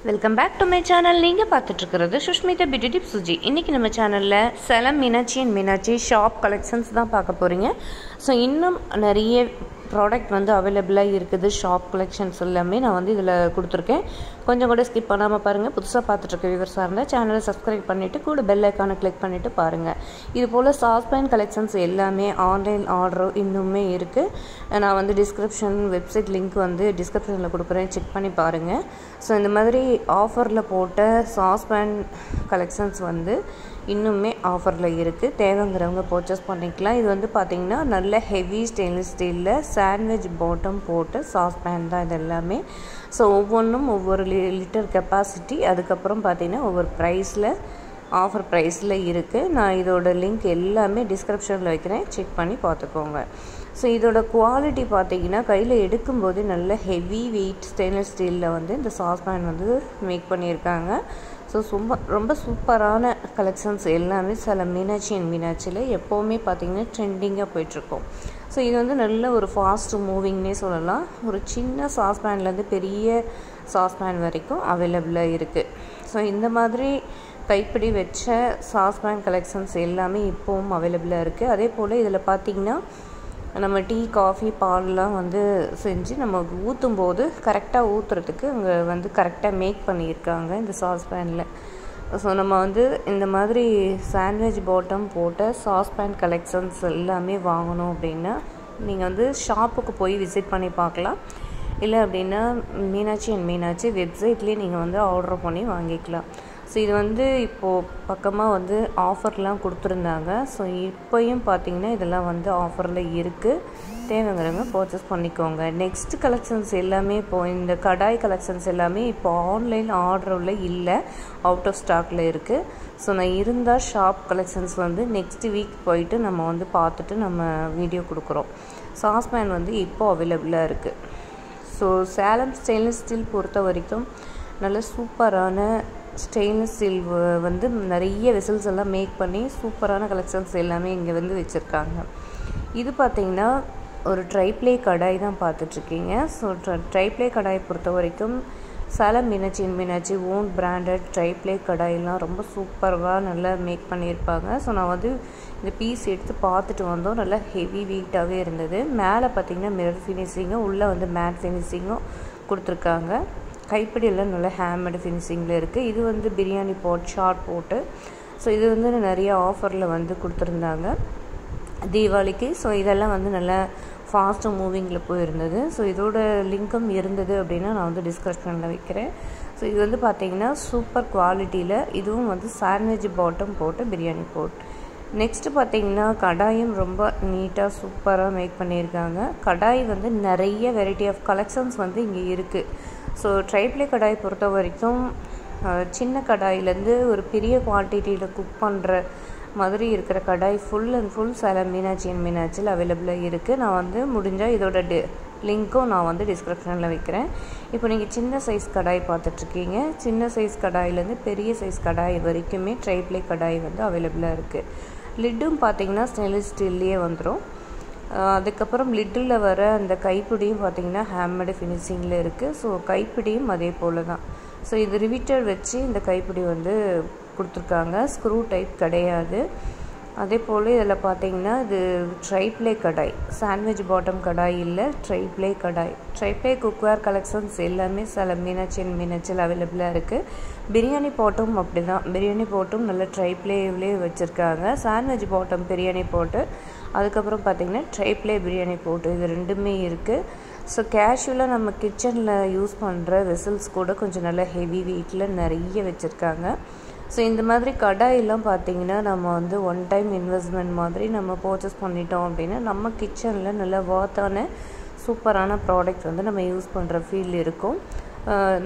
Welcome back to my channel. நீங்கள் பார்த்துட்ருக்கிறது Sushmita beauty tips Suji. இன்றைக்கி நம்ம சேனலில் Salem Meenakshi and Meenakshi shop collections தான் பார்க்க போகிறீங்க. ஸோ இன்னும் நிறைய ப்ராடக்ட் வந்து அவைலபிளாக இருக்குது. ஷாப் கலெக்ஷன்ஸ் எல்லாமே நான் வந்து இதில் கொடுத்துருக்கேன். கொஞ்சம் கூட ஸ்கிப் பண்ணாமல் பாருங்கள். புதுசாக பார்த்துட்ருக்க வியூவர்ஸாக இருந்தால் சேனலை சப்ஸ்கிரைப் பண்ணிவிட்டு கூட பெல் ஐக்கானை கிளிக் பண்ணிவிட்டு பாருங்கள். இது போல் சாஸ்பேன் கலெக்ஷன்ஸ் எல்லாமே ஆன்லைன் ஆர்டர் இன்னுமே இருக்குது. நான் வந்து டிஸ்கிரிப்ஷன் வெப்சைட் லிங்க் வந்து டிஸ்கிரிப்ஷனில் கொடுக்குறேன், செக் பண்ணி பாருங்கள். ஸோ இந்த மாதிரி ஆஃபரில் போட்ட சாஸ்பேன் கலெக்ஷன்ஸ் வந்து இன்னுமே ஆஃபரில் இருக்குது. தேவைங்கிறவங்க பர்ச்சேஸ் பண்ணிக்கலாம். இது வந்து பார்த்திங்கன்னா நல்ல ஹெவி ஸ்டெயின்லெஸ் ஸ்டீலில் சாண்ட்விச் பாட்டம் போட்டு சாஸ்பேன் தான் இது எல்லாமே. ஸோ ஒவ்வொன்றும் ஒவ்வொரு லிட்டர் கெப்பாசிட்டி, அதுக்கப்புறம் பார்த்திங்கன்னா ஒவ்வொரு ப்ரைஸில் ஆஃபர் ப்ரைஸில் இருக்குது. நான் இதோட லிங்க் எல்லாமே டிஸ்கிரிப்ஷனில் வைக்கிறேன், செக் பண்ணி பார்த்துக்கோங்க. ஸோ இதோட குவாலிட்டி பார்த்திங்கன்னா கையில் எடுக்கும்போது நல்ல ஹெவி வெயிட் ஸ்டெயின்லெஸ் ஸ்டீலில் வந்து இந்த சாஸ்பேன் வந்து மேக் பண்ணியிருக்காங்க. ஸோ ரொம்ப சூப்பரான கலெக்ஷன்ஸ் எல்லாமே சில மீனாட்சி அண்ட் மீனாட்சியில் எப்போவுமே பார்த்திங்கன்னா ட்ரெண்டிங்காக போயிட்டுருக்கோம். ஸோ இது வந்து நல்ல ஒரு ஃபாஸ்ட் மூவிங்னே சொல்லலாம். ஒரு சின்ன சாஸ்பேன்லேருந்து பெரிய சாஸ்பேன் வரைக்கும் அவைலபிளாக இருக்குது. ஸோ இந்த மாதிரி கைப்பிடி வச்ச சாஸ்பேன் கலெக்ஷன்ஸ் எல்லாமே இப்போவும் அவைலபிளாக இருக்குது. அதே போல் இதில் பார்த்திங்கன்னா நம்ம டீ காஃபி பால்லாம் வந்து செஞ்சு நம்ம ஊற்றும் போது கரெக்டாக ஊற்றுறதுக்கு அங்கே வந்து கரெக்டாக மேக் பண்ணியிருக்காங்க இந்த சாஸ்பேனில். ஸோ நம்ம வந்து இந்த மாதிரி சாண்ட்விச் பாட்டம் போட்ட சாஸ்பேன் கலெக்ஷன்ஸ் எல்லாமே வாங்கணும் அப்படின்னா நீங்கள் வந்து ஷாப்புக்கு போய் விசிட் பண்ணி பார்க்கலாம். இல்லை அப்படின்னா மீனாட்சி அண்ட் மீனாட்சி வெப்சைட்லேயே நீங்கள் வந்து ஆர்டர் பண்ணி வாங்கிக்கலாம். ஸோ இது வந்து இப்போது பக்கமாக வந்து ஆஃபர்லாம் கொடுத்துருந்தாங்க. ஸோ இப்போயும் பார்த்திங்கன்னா இதெல்லாம் வந்து ஆஃபரில் இருக்குது. தேவைங்கிறவங்க பர்ச்சேஸ் பண்ணிக்கோங்க. நெக்ஸ்ட் கலெக்ஷன்ஸ் எல்லாமே இப்போது இந்த கடாய் கலெக்ஷன்ஸ் எல்லாமே இப்போ ஆன்லைன் ஆர்டரில் இல்லை, அவுட் ஆஃப் ஸ்டாக்கில் இருக்குது. ஸோ நான் இருந்தால் ஷாப் கலெக்ஷன்ஸ் வந்து நெக்ஸ்ட் வீக் போயிட்டு நம்ம வந்து பார்த்துட்டு நம்ம வீடியோ கொடுக்குறோம். சாஸ்பேன் வந்து இப்போது அவைலபிளாக இருக்குது. ஸோ சேலம் ஸ்டெயின்லெஸ் ஸ்டீல் பொறுத்த வரைக்கும் நல்ல சூப்பரான ஸ்டெயின்லெஸ் ஸ்டீல் வந்து நிறைய வெசல்ஸ் எல்லாம் மேக் பண்ணி சூப்பரான கலெக்ஷன்ஸ் எல்லாமே இங்கே வந்து வச்சுருக்காங்க. இது பார்த்திங்கன்னா ஒரு ட்ரைப்ளே கடாய் தான் பார்த்துட்ருக்கீங்க. ஸோ ட்ரைப்ளே கடாயை பொறுத்த வரைக்கும் Salem Meenakshi and Meenakshi own branded triply கடாயெல்லாம் ரொம்ப சூப்பராக நல்லா மேக் பண்ணியிருப்பாங்க. ஸோ நான் வந்து இந்த பீஸ் எடுத்து பார்த்துட்டு வந்தோம். நல்லா ஹெவி வெயிட்டாகவே இருந்தது. மேலே பார்த்திங்கன்னா மிரர் ஃபினிஷிங்கும் உள்ளே வந்து மேட் ஃபினிஷிங்கும் கொடுத்துருக்காங்க. கைப்பிடியெல்லாம் நல்லா ஹேமேடு ஃபினிஷிங்கில் இருக்குது. இது வந்து பிரியாணி பாட் ஷார்ட் போட்டு. ஸோ இது வந்து நிறைய ஆஃபரில் வந்து கொடுத்துருந்தாங்க தீபாவளிக்கு. ஸோ இதெல்லாம் வந்து நல்லா ஃபாஸ்ட்டு மூவிங்கில் போயிருந்தது. ஸோ இதோட லிங்க்கும் இருந்தது அப்படின்னா நான் வந்து டிஸ்கிரிப்ஷனில் வைக்கிறேன். ஸோ இது வந்து பார்த்திங்கன்னா சூப்பர் குவாலிட்டியில் இதுவும் வந்து சாண்ட்விச் பாட்டம் போட்டு பிரியாணி போட். நெக்ஸ்ட்டு பார்த்திங்கன்னா கடாயும் ரொம்ப நீட்டாக சூப்பராக மேக் பண்ணியிருக்காங்க. கடாய் வந்து நிறைய வெரைட்டி ஆஃப் கலெக்ஷன்ஸ் வந்து இங்கே இருக்குது. ஸோ ட்ரைப்ளே கடாய் பொறுத்த வரைக்கும் சின்ன கடாயிலேருந்து ஒரு பெரிய குவான்டிட்டியில் குக் பண்ணுற மாதிரி இருக்கிற கடாய் full and full Salem Meenakshi and மீனாட்சியில் அவைலபிளாக இருக்குது. நான் வந்து முடிஞ்சால் இதோட லிங்க்கும் நான் வந்து டிஸ்கிரிப்ஷனில் வைக்கிறேன். இப்போ நீங்கள் சின்ன சைஸ் கடாய் பார்த்துட்ருக்கீங்க. சின்ன சைஸ் கடாயிலேருந்து பெரிய சைஸ் கடாய் வரைக்குமே ட்ரைப்ளே கடாய் வந்து அவைலபிளாக இருக்குது. லிட்டும் பார்த்திங்கன்னா ஸ்டெயின்லெஸ் ஸ்டீல்லையே வந்துடும். அதுக்கப்புறம் லிட்டில் வர அந்த கைப்பிடியும் பார்த்திங்கன்னா ஹேம்மேடு ஃபினிஷிங்கில் இருக்குது. ஸோ கைப்பிடியும் அதே போல் தான். ஸோ இது ரிவிட்டர் வச்சு இந்த கைப்பிடி வந்து கொடுத்துருக்காங்க, ஸ்க்ரூ டைப் கிடையாது. அதே போல் இதில் பார்த்திங்கன்னா இது ட்ரைப்ளே கடாய், சாண்ட்விச் பாட்டம் கடாய் இல்லை, ட்ரைப்ளே கடாய். ட்ரைப்ளே குக்வேர் கலெக்ஷன்ஸ் எல்லாமே சில மீனாட்சி அண்ட் மீனாட்சியில் அவைலபிளாக இருக்குது. பிரியாணி பாட்டும் அப்படி தான். பிரியாணி பாட்டும் நல்ல ட்ரைப்ளேவிலே வச்சுருக்காங்க. சாண்ட்விச் பாட்டம் பிரியாணி போட்டு, அதுக்கப்புறம் பார்த்திங்கன்னா ட்ரைப்ளே பிரியாணி போட்டு, இது ரெண்டுமே இருக்குது. ஸோ கேஷுவலாக நம்ம கிச்சனில் யூஸ் பண்ணுற வெசல்ஸ் கூட கொஞ்சம் நல்லா ஹெவி வெயிட்டில் நிறைய வச்சுருக்காங்க. ஸோ இந்த மாதிரி கடாயெல்லாம் பார்த்திங்கன்னா நம்ம வந்து ஒன் டைம் இன்வெஸ்ட்மெண்ட் மாதிரி நம்ம பர்ச்சேஸ் பண்ணிட்டோம் அப்படின்னா நம்ம கிச்சனில் நல்ல வர்த்தான சூப்பரான ப்ராடக்ட் வந்து நம்ம யூஸ் பண்ணுற ஃபீல் இருக்கும்.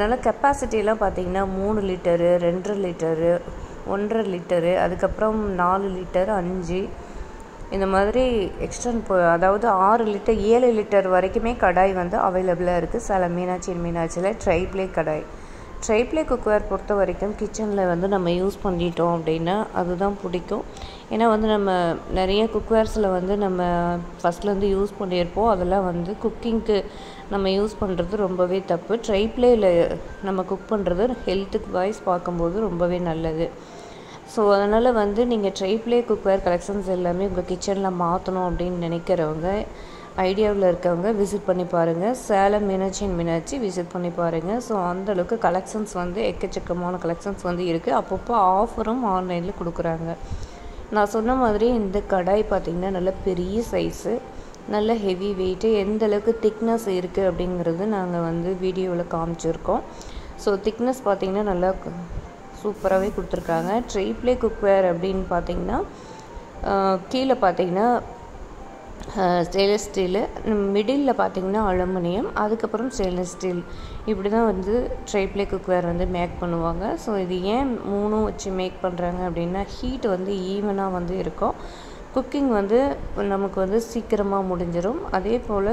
நல்ல கெப்பாசிட்டியெல்லாம் பார்த்திங்கன்னா 3 லிட்டரு, 2.5 லிட்டரு, 1.5 லிட்டரு, அதுக்கப்புறம் 4 லிட்டர், 5 இந்த மாதிரி எக்ஸ்டெண்ட் அதாவது 6 லிட்டர் 7 லிட்டர் வரைக்குமே கடாய் வந்து அவைலபிளாக இருக்குது சில மீனாட்சி அண்ட் மீனாட்சியில் ட்ரைப்ளே கடாய். ட்ரைப்ளே குக்வேர் பொறுத்த வரைக்கும் கிச்சனில் வந்து நம்ம யூஸ் பண்ணிட்டோம் அப்படின்னா அதுதான் பிடிக்கும். ஏன்னா வந்து நம்ம நிறைய குக்வேர்ஸில் வந்து நம்ம ஃபஸ்ட்லேருந்து யூஸ் பண்ணியிருப்போம். அதெல்லாம் வந்து குக்கிங்க்கு நம்ம யூஸ் பண்ணுறது ரொம்பவே தப்பு. ட்ரைப்ளேயில் நம்ம குக் பண்ணுறது ஹெல்த்துக்கு வைஸ் பார்க்கும்போது ரொம்பவே நல்லது. ஸோ அதனால் வந்து நீங்கள் ட்ரைப்ளே குக்வேர் கலெக்ஷன்ஸ் எல்லாமே உங்கள் கிச்சனில் மாற்றணும் அப்படின்னு நினைக்கிறவங்க, ஐடியாவில் இருக்கவங்க விசிட் பண்ணி பாருங்கள். சேலம் மீனாட்சி அண்ட் மீனாட்சி விசிட் பண்ணி பாருங்கள். ஸோ அந்தளவுக்கு கலெக்ஷன்ஸ் வந்து எக்கச்சக்கமான கலெக்ஷன்ஸ் வந்து இருக்குது. அப்பப்போ ஆஃபரும் ஆன்லைனில் கொடுக்குறாங்க. நான் சொன்ன மாதிரி இந்த கடாய் பார்த்திங்கன்னா நல்ல பெரிய சைஸு, நல்ல ஹெவி வெயிட்டு, எந்த அளவுக்கு திக்னஸ் இருக்குது அப்படிங்கிறது நாங்கள் வந்து வீடியோவில் காமிச்சிருக்கோம். ஸோ திக்னஸ் பார்த்திங்கன்னா நல்லா சூப்பராகவே கொடுத்துருக்காங்க. ட்ரைப்ளே குக்வேர் அப்படின்னு பார்த்திங்கன்னா கீழே பார்த்திங்கன்னா ஸ்டெயின்லெஸ் ஸ்டீலு, மிடில் பார்த்திங்கன்னா அலுமினியம், அதுக்கப்புறம் ஸ்டெயின்லெஸ் ஸ்டீல், இப்படி தான் வந்து ட்ரைப்ளே குக்வேர் வந்து மேக் பண்ணுவாங்க. ஸோ இது ஏன் 3 வச்சு மேக் பண்ணுறாங்க அப்படின்னா ஹீட் வந்து ஈவனாக வந்து இருக்கும். குக்கிங் வந்து நமக்கு வந்து சீக்கிரமாக முடிஞ்சிடும். அதே போல்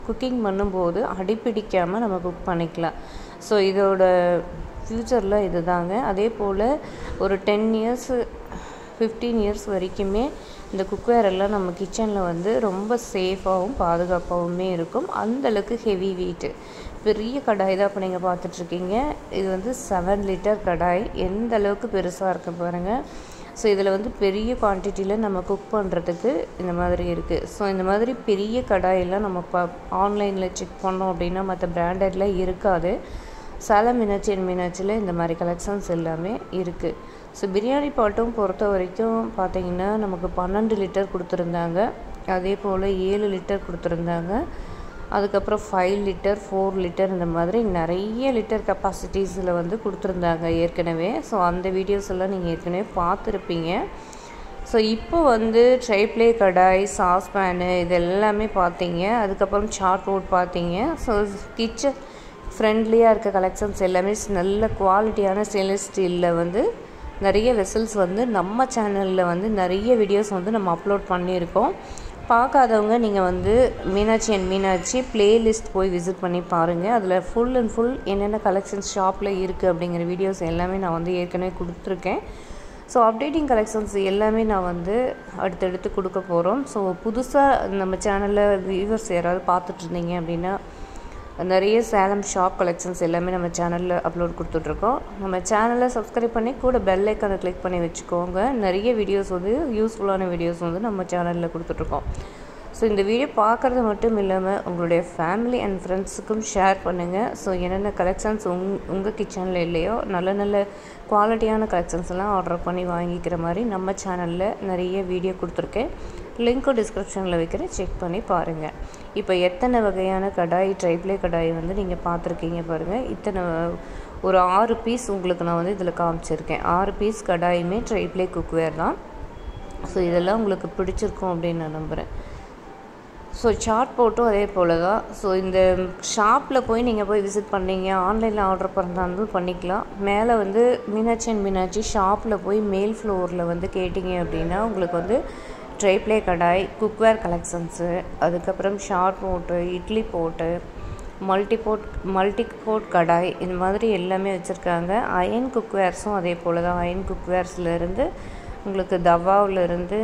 குக்கிங் பண்ணும்போது அடிப்பிடிக்காமல் நம்ம குக் பண்ணிக்கலாம். ஸோ இதோட ஃப்யூச்சரில் இது தாங்க. அதே போல் ஒரு 10 இயர்ஸ் 15 இயர்ஸ் வரைக்குமே இந்த குக்வேர் எல்லாம் நம்ம கிச்சனில் வந்து ரொம்ப சேஃபாகவும் பாதுகாப்பாகவுமே இருக்கும். அந்தளவுக்கு ஹெவி வெயிட்டு பெரிய கடாய் தான் இப்போ நீங்கள் பார்த்துட்ருக்கீங்க. இது வந்து 7 லிட்டர் கடாய். எந்த அளவுக்கு பெருசாக இருக்குது பாருங்கள். ஸோ இதில் வந்து பெரிய குவான்டிட்டியில் நம்ம குக் பண்ணுறதுக்கு இந்த மாதிரி இருக்குது. ஸோ இந்த மாதிரி பெரிய கடாயெல்லாம் நம்ம ஆன்லைனில் செக் பண்ணோம் அப்படின்னா மற்ற பிராண்டடில் இருக்காது. சேலம் மீனாட்சி அண்ட் மீனாட்சியில் இந்த மாதிரி கலெக்ஷன்ஸ் எல்லாமே இருக்குது. ஸோ பிரியாணி பாட்டும் பொறுத்த வரைக்கும் பார்த்திங்கன்னா நமக்கு 12 லிட்டர் கொடுத்துருந்தாங்க. அதே போல் 7 லிட்டர் கொடுத்துருந்தாங்க. அதுக்கப்புறம் 5 லிட்டர் 4 லிட்டர் இந்த மாதிரி நிறைய லிட்டர் கெப்பாசிட்டிஸில் வந்து கொடுத்துருந்தாங்க ஏற்கனவே. ஸோ அந்த வீடியோஸ் எல்லாம் நீங்கள் ஏற்கனவே பார்த்துருப்பீங்க. ஸோ இப்போ வந்து ட்ரைப்ளே கடாய், சாஸ்பேனு இது எல்லாமே பார்த்தீங்க. அதுக்கப்புறம் சாட் போர்ட் பார்த்தீங்க. ஸோ கிச்சன் ஃப்ரெண்ட்லியாக இருக்க கலெக்ஷன்ஸ் எல்லாமே நல்ல குவாலிட்டியான ஸ்டெயின்லெஸ் ஸ்டீலில் வந்து நிறைய வெசல்ஸ் வந்து நம்ம சேனலில் வந்து நிறைய வீடியோஸ் வந்து நம்ம அப்லோட் பண்ணியிருக்கோம். பார்க்காதவங்க நீங்கள் வந்து மீனாட்சி அண்ட் மீனாட்சி பிளேலிஸ்ட் போய் விசிட் பண்ணி பாருங்கள். அதில் ஃபுல் அண்ட் ஃபுல் என்னென்ன கலெக்ஷன்ஸ் ஷாப்பில் இருக்குது அப்படிங்கிற வீடியோஸ் எல்லாமே நான் வந்து ஏற்கனவே கொடுத்துருக்கேன். ஸோ அப்டேட்டிங் கலெக்ஷன்ஸ் எல்லாமே நான் வந்து அடுத்தடுத்து கொடுக்க போகிறோம். ஸோ புதுசாக நம்ம சேனலில் வியூவர்ஸ் யாராவது பார்த்துட்ருந்தீங்க அப்படின்னா நிறைய சேலம் ஷாப் கலெக்ஷன்ஸ் எல்லாமே நம்ம சேனலில் அப்லோட் கொடுத்துட்ருக்கோம். நம்ம சேனலை சப்ஸ்கிரைப் பண்ணி கூட பெல் ஐக்கானை கிளிக் பண்ணி வச்சுக்கோங்க. நிறைய வீடியோஸ் வந்து யூஸ்ஃபுல்லான வீடியோஸ் வந்து நம்ம சேனலில் கொடுத்துட்ருக்கோம். ஸோ இந்த வீடியோ பார்க்குறது மட்டும் இல்லாமல் உங்களுடைய ஃபேமிலி அண்ட் ஃப்ரெண்ட்ஸுக்கும் ஷேர் பண்ணுங்கள். ஸோ என்னென்ன கலெக்ஷன்ஸ் உங்கள் கிச்சனில் இல்லையோ நல்ல நல்ல குவாலிட்டியான கலெக்ஷன்ஸ் எல்லாம் ஆர்டர் பண்ணி வாங்கிக்கிற மாதிரி நம்ம சேனலில் நிறைய வீடியோ கொடுத்துருக்கேன். லிங்க்கும் டிஸ்கிரிப்ஷனில் வைக்கிறேன், செக் பண்ணி பாருங்கள். இப்போ எத்தனை வகையான கடாய், ட்ரைப்ளே கடாய் வந்து நீங்கள் பார்த்துருக்கீங்க பாருங்கள். இத்தனை ஒரு 6 பீஸ் உங்களுக்கு நான் வந்து இதில் காமிச்சிருக்கேன். 6 பீஸ் கடாயுமே ட்ரைப்ளே குக்வேர் தான். ஸோ இதெல்லாம் உங்களுக்கு பிடிச்சிருக்கும் அப்படின்னு நான் நம்புகிறேன். ஸோ சாட் போட்டும் அதே போல் தான். ஸோ இந்த ஷாப்பில் போய் நீங்கள் போய் விசிட் பண்ணீங்க, ஆன்லைனில் ஆர்டர் பண்ணுறாலும் பண்ணிக்கலாம். மேலே வந்து மீனாட்சி அண்ட் மீனாட்சி ஷாப்பில் போய் மேல் ஃப்ளோரில் வந்து கேட்டிங்க அப்படின்னா உங்களுக்கு வந்து ட்ரைப்ளே கடாய், குக்வேர் கலெக்ஷன்ஸு, அதுக்கப்புறம் ஷார்ட் போட்டு, இட்லி போட்டு, மல்டி போட் கடாய், இந்த மாதிரி எல்லாமே வச்சுருக்காங்க. அயன் குக்வேர்ஸும் அதே போல் தான். அயன் குக்வேர்ஸ்லேருந்து உங்களுக்கு தவாவிலேருந்து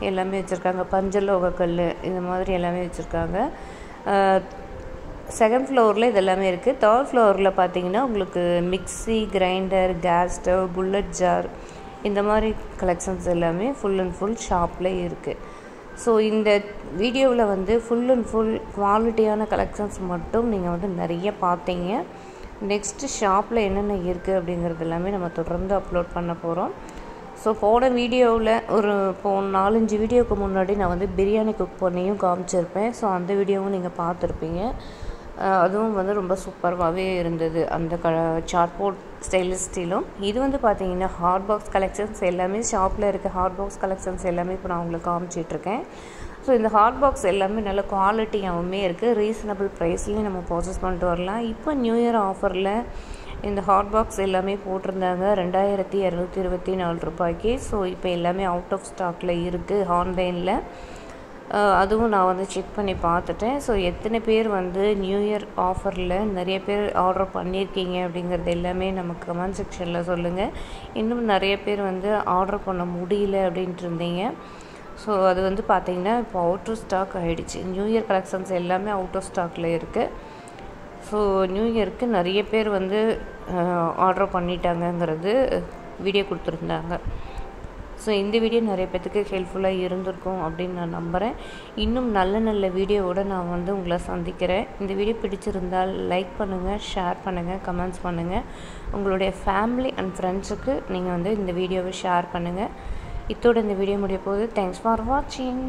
எல்லாமே வச்சுருக்காங்க. பஞ்சலோக கல் இந்த மாதிரி எல்லாமே வச்சுருக்காங்க. செகண்ட் ஃப்ளோரில் இதெல்லாமே இருக்குது. தேர்ட் ஃப்ளோரில் பார்த்தீங்கன்னா உங்களுக்கு mixie, grinder, gas stove, bullet jar, இந்த மாதிரி கலெக்ஷன்ஸ் எல்லாமே ஃபுல் அண்ட் ஃபுல் ஷாப்பில் இருக்குது. ஸோ இந்த வீடியோவில் வந்து ஃபுல் அண்ட் ஃபுல் குவாலிட்டியான கலெக்ஷன்ஸ் மட்டும் நீங்கள் வந்து நிறைய பார்த்தீங்க. நெக்ஸ்ட்டு ஷாப்பில் என்னென்ன இருக்குது அப்படிங்கிறது எல்லாமே நம்ம தொடர்ந்து அப்லோட் பண்ண போகிறோம். ஸோ போன வீடியோவில் ஒரு 4-5 வீடியோவுக்கு முன்னாடி நான் வந்து பிரியாணி குக் பண்ணியும் காமிச்சிருப்பேன். ஸோ அந்த வீடியோவும் நீங்கள் பார்த்துருப்பீங்க. அதுவும் வந்து ரொம்ப சூப்பராகவே இருந்தது. அந்த சாட் போர்ட் ஸ்டெயின்லெஸ் ஸ்டீலும் இது வந்து பார்த்தீங்கன்னா ஹாட் பாக்ஸ் கலெக்ஷன்ஸ் எல்லாமே ஷாப்பில் இருக்க ஹாட் பாக்ஸ் கலெக்ஷன்ஸ் எல்லாமே இப்போ நான் உங்களுக்கு காமிச்சிட்ருக்கேன். ஸோ இந்த ஹாட் பாக்ஸ் எல்லாமே நல்ல குவாலிட்டியாகவுமே இருக்குது. ரீசனபிள் ப்ரைஸ்லேயும் நம்ம ப்ராசஸ் பண்ணிட்டு வரலாம். இப்போ நியூ இயர் ஆஃபரில் இந்த ஹாட் பாக்ஸ் எல்லாமே போட்டிருந்தாங்க 2224 ரூபாய்க்கு. ஸோ இப்போ எல்லாமே அவுட் ஆஃப் ஸ்டாக்கில் இருக்குது ஆன்லைனில். அதுவும் நான் வந்து செக் பண்ணி பார்த்துட்டேன். ஸோ எத்தனை பேர் வந்து நியூ இயர் ஆஃபரில் நிறைய பேர் ஆர்டர் பண்ணியிருக்கீங்க அப்படிங்கிறது எல்லாமே நமக்கு கமெண்ட் செக்ஷனில் சொல்லுங்கள். இன்னும் நிறைய பேர் வந்து ஆர்டர் பண்ண முடியல அப்படின்ட்டு இருந்தீங்க. ஸோ அது வந்து பார்த்திங்கன்னா இப்போ அவுட் ஆஃப் ஸ்டாக் ஆகிடுச்சு. நியூ இயர் கலெக்ஷன்ஸ் எல்லாமே அவுட் ஆஃப் ஸ்டாக்கில் இருக்குது. ஸோ நியூ இயருக்கு நிறைய பேர் வந்து ஆர்டர் பண்ணிட்டாங்கங்கிறது வீடியோ கொடுத்துருந்தாங்க. ஸோ இந்த வீடியோ நிறைய பேர்த்துக்கு ஹெல்ப்ஃபுல்லாக இருந்திருக்கும் அப்படின்னு நான் நம்புகிறேன். இன்னும் நல்ல நல்ல வீடியோவோடு நான் வந்து உங்களை சந்திக்கிறேன். இந்த வீடியோ பிடிச்சிருந்தால் லைக் பண்ணுங்கள், ஷேர் பண்ணுங்கள், கமெண்ட்ஸ் பண்ணுங்கள். உங்களுடைய ஃபேமிலி அண்ட் ஃப்ரெண்ட்ஸுக்கு நீங்கள் வந்து இந்த வீடியோவை ஷேர் பண்ணுங்கள். இத்தோடு இந்த வீடியோ முடிய போகுது. தேங்க்ஸ் ஃபார் வாட்சிங்.